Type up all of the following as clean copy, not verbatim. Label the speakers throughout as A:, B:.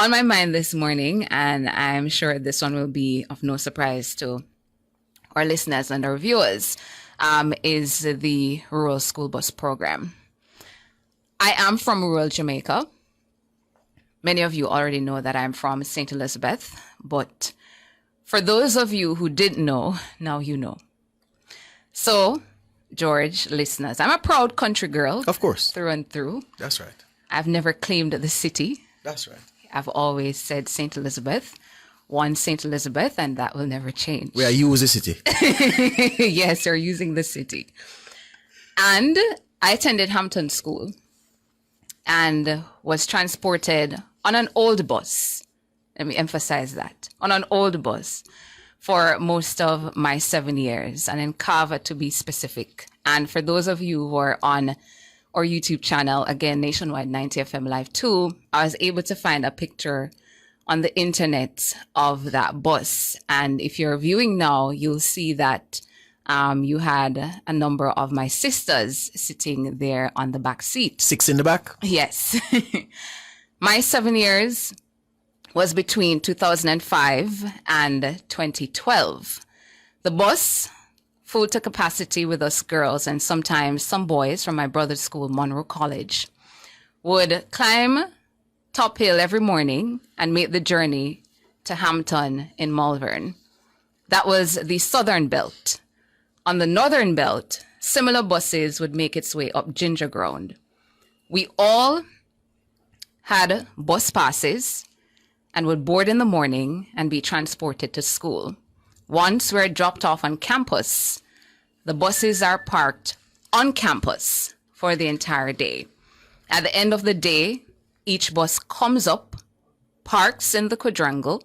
A: on my mind this morning, and I'm sure this one will be of no surprise to our listeners and our viewers, is the Rural School Bus Program. I am from rural Jamaica. Many of you already know that I'm from St. Elizabeth, but for those of you who didn't know, now you know. So, George, listeners, I'm a proud country girl.
B: Of course.
A: Through and through.
B: That's right.
A: I've never claimed the city.
B: That's right.
A: I've always said St. Elizabeth, one St. Elizabeth, and that will never change.
B: We are you the city.
A: Yes, you're using the city. And I attended Hampton School and was transported on an old bus. Let me emphasize that. On an old bus for most of my 7 years, and in Kava to be specific. And for those of you who are on our YouTube channel, again, Nationwide 90 FM Live 2, I was able to find a picture on the internet of that bus. And if you're viewing now, you'll see that you had a number of my sisters sitting there on the back seat.
B: 6 in the back?
A: Yes. My 7 years was between 2005 and 2012. The bus, full to capacity with us girls and sometimes some boys from my brother's school, Monroe College, would climb Top Hill every morning and make the journey to Hampton in Malvern. That was the southern belt. On the northern belt, similar buses would make its way up Ginger Ground. We all had bus passes and would board in the morning and be transported to school. Once we're dropped off on campus, the buses are parked on campus for the entire day. At the end of the day, each bus comes up, parks in the quadrangle,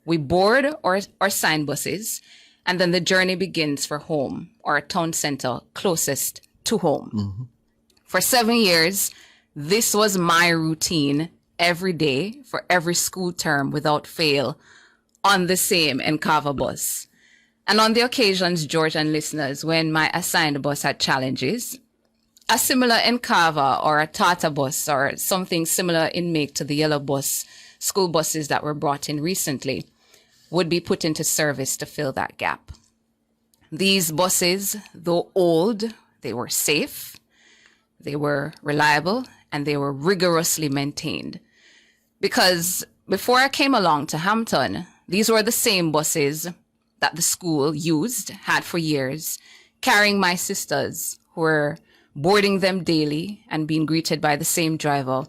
A: we board or sign buses, and then the journey begins for home or a town center closest to home. Mm-hmm. For 7 years, this was my routine every day for every school term without fail on the same Nkava bus. And on the occasions, George and listeners, when my assigned bus had challenges, a similar Nkava or a Tata bus or something similar in make to the yellow bus, school buses that were brought in recently, would be put into service to fill that gap. These buses, though old, they were safe, they were reliable, and they were rigorously maintained. Because before I came along to Hampton, these were the same buses that the school had for years, carrying my sisters who were boarding them daily and being greeted by the same driver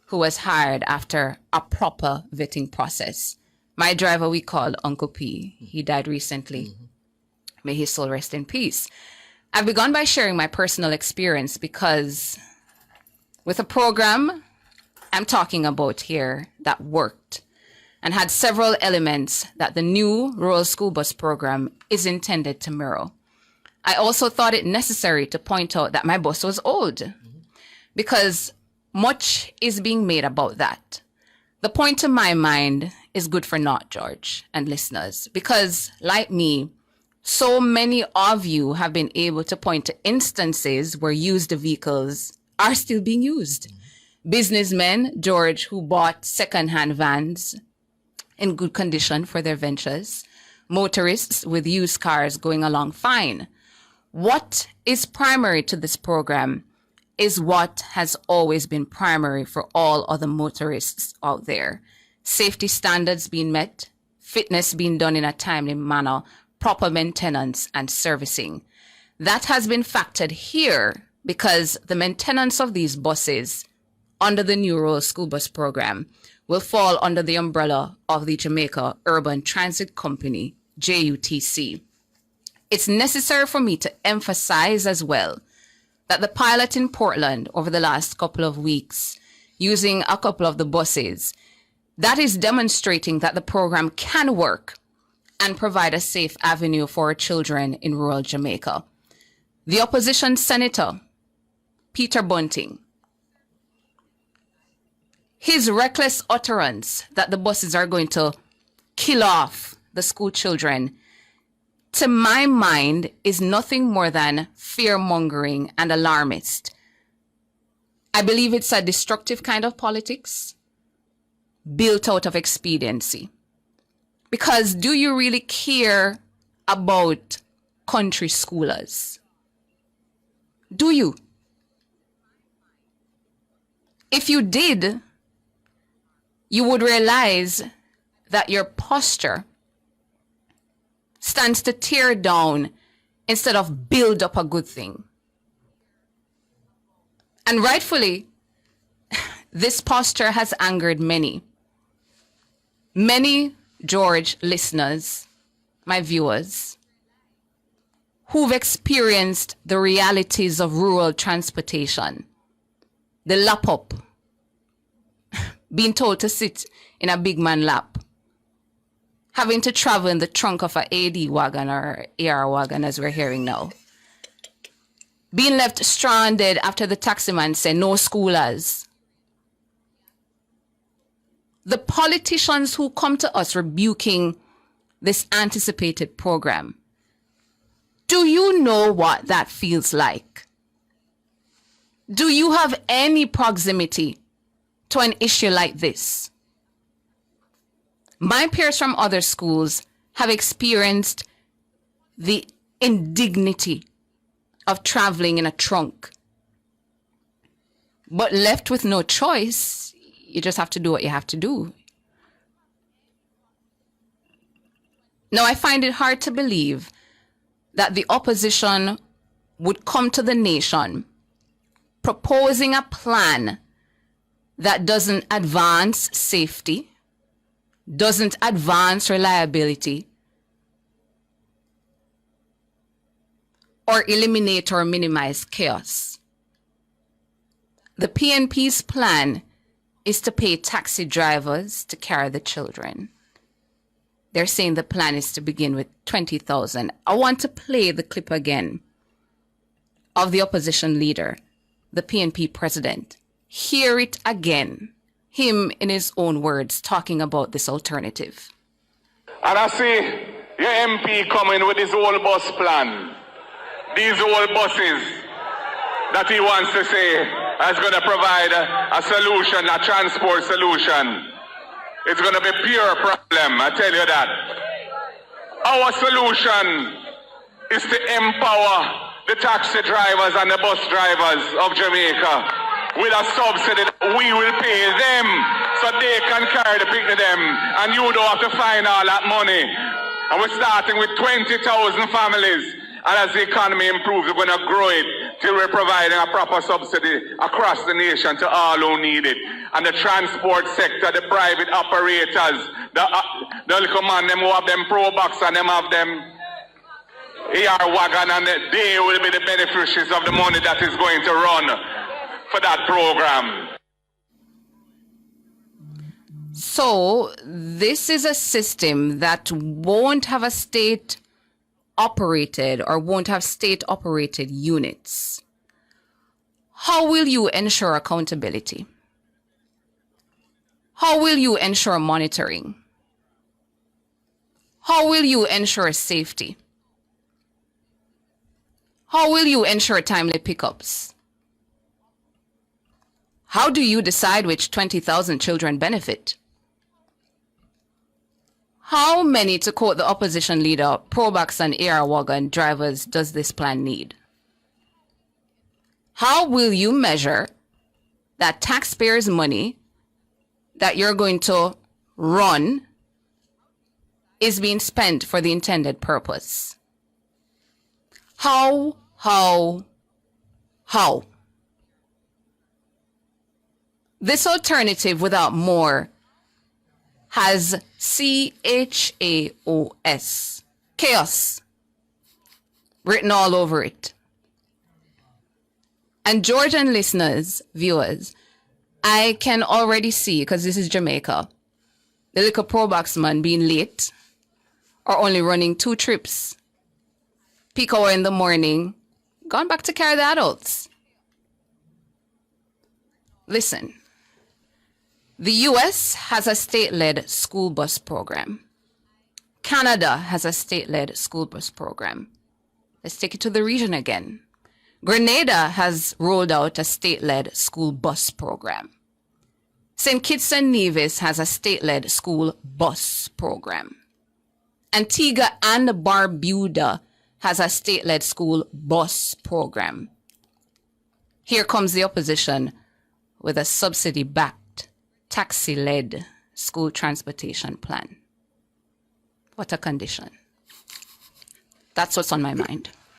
A: who was hired after a proper vetting process. My driver we called Uncle P. He died recently. Mm-hmm. May his soul rest in peace. I've begun by sharing my personal experience because with a program I'm talking about here that worked and had several elements that the new rural school bus program is intended to mirror. I also thought it necessary to point out that my bus was old because much is being made about that. The point to my mind is good for naught, George and listeners, because like me, so many of you have been able to point to instances where used vehicles are still being used. Businessmen, George, who bought second-hand vans in good condition for their ventures, motorists with used cars going along fine. What is primary to this program is what has always been primary for all other motorists out there. Safety standards being met, fitness being done in a timely manner, proper maintenance and servicing. That has been factored here because the maintenance of these buses under the new rural school bus program will fall under the umbrella of the Jamaica Urban Transit Company, JUTC. It's necessary for me to emphasize as well that the pilot in Portland over the last couple of weeks, using a couple of the buses, that is demonstrating that the program can work and provide a safe avenue for our children in rural Jamaica. The opposition senator, Peter Bunting, his reckless utterance that the buses are going to kill off the school children, to my mind, is nothing more than fear-mongering and alarmist. I believe it's a destructive kind of politics. built out of expediency. Because do you really care about country schoolers? Do you? If you did, you would realize that your posture stands to tear down instead of build up a good thing. And rightfully, this posture has angered many. Many George listeners, my viewers, who've experienced the realities of rural transportation, the lap up, being told to sit in a big man lap, having to travel in the trunk of an AD wagon or AR wagon, as we're hearing now, being left stranded after the taximan said no schoolers. The politicians who come to us rebuking this anticipated program, do you know what that feels like? Do you have any proximity to an issue like this? My peers from other schools have experienced the indignity of traveling in a trunk. But left with no choice, you just have to do what you have to do. Now, I find it hard to believe that the opposition would come to the nation proposing a plan that doesn't advance safety, doesn't advance reliability, or eliminate or minimize chaos. The PNP's plan is to pay taxi drivers to carry the children. They're saying the plan is to begin with 20,000. I want to play the clip again of the opposition leader, the PNP president. Hear it again, him in his own words talking about this alternative.
B: And I see your MP coming with his whole bus plan. These whole buses that he wants to say is going to provide a solution, a transport solution. It's going to be pure problem, I tell you that. Our solution is to empower the taxi drivers and the bus drivers of Jamaica with a subsidy that we will pay them so they can carry the picnic them and you don't have to find all that money. And we're starting with 20,000 families. And as the economy improves, we're going to grow it till we're providing a proper subsidy across the nation to all who need it. And the transport sector, the private operators, the little man, them who have them Pro Box and them have them AR wagon, and they will be the beneficiaries of the money that is going to run for that program.
A: So this is a system that won't have a state operated or won't have state operated units. How will you ensure accountability? How will you ensure monitoring? How will you ensure safety? How will you ensure timely pickups? How do you decide which 20,000 children benefit? How many, to quote the opposition leader, Probox and AR wagon drivers does this plan need? How will you measure that taxpayers' money that you're going to run is being spent for the intended purpose? How? This alternative, without more, has CHAOS, chaos, written all over it. And Georgian listeners, viewers, I can already see, because this is Jamaica, the little Probox man being late or only running 2 trips, peak hour in the morning, gone back to carry the adults. Listen. The US has a state-led school bus program. Canada has a state-led school bus program. Let's take it to the region again. Grenada has rolled out a state-led school bus program. St. Kitts and Nevis has a state-led school bus program. Antigua and Barbuda has a state-led school bus program. Here comes the opposition with a subsidy-backed, taxi-led school transportation plan. What a condition. That's what's on my mind.